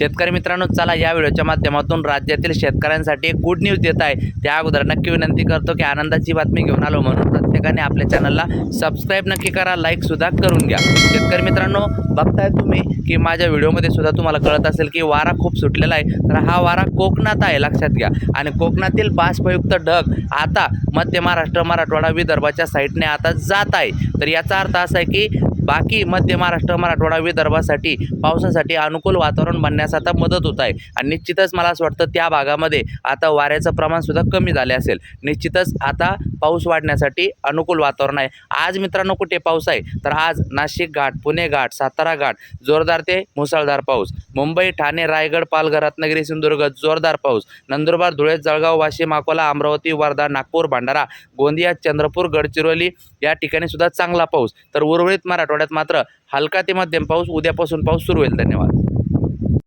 शेतकरी मित्रांनो, चला या व्हिडिओच्या माध्यमातून राज्यातील शेतकऱ्यांसाठी एक गुड न्यूज देत आहे. त्या अगोदर नक्की विनंती करतो की आनंदाची बातमी घेऊन आलो म्हणून प्रत्येकाने आपल्या चॅनलला सबस्क्राईब नक्की करा, लाईक सुद्धा करून घ्या. शेतकरी मित्रांनो, बघताय तुम्ही की माझ्या व्हिडिओमध्ये सुद्धा तुम्हाला कळत असेल की वारा खूप सुटलेला आहे. तर हा वारा कोकणात आहे, लक्षात घ्या. आणि कोकणातील बाष्पयुक्त ढग आता मध्य महाराष्ट्र, मराठवाडा, विदर्भाच्या साईडने आता जात आहे. तर याचा अर्थ असा आहे की बाकी मध्य महाराष्ट्र, मराठवाडा, विदर्भासाठी पावसासाठी अनुकूल वातावरण बनण्यास आता मदत होत आहे. आणि निश्चितच मला असं वाटतं त्या भागामध्ये आता वाऱ्याचं प्रमाण सुद्धा कमी झाले असेल. निश्चितच आता पाऊस वाढण्यासाठी अनुकूल वातावरण आहे. आज मित्रांनो कुठे पाऊस आहे, तर आज नाशिक घाट, पुणे घाट, सातारा घाट जोरदार ते मुसळधार पाऊस. मुंबई, ठाणे, रायगड, पालघर, रत्नागिरी, सिंधुदुर्ग जोरदार पाऊस. नंदुरबार, धुळे, जळगाव, वाशिम, अकोला, अमरावती, वर्धा, नागपूर, भंडारा, गोंदिया, चंद्रपूर, गडचिरोली या ठिकाणी सुद्धा चांगला पाऊस. तर उर्वरित मराठवाड्यात मात्र हलका ते मध्यम पाऊस. उद्यापासून पाऊस सुरू होईल. धन्यवाद.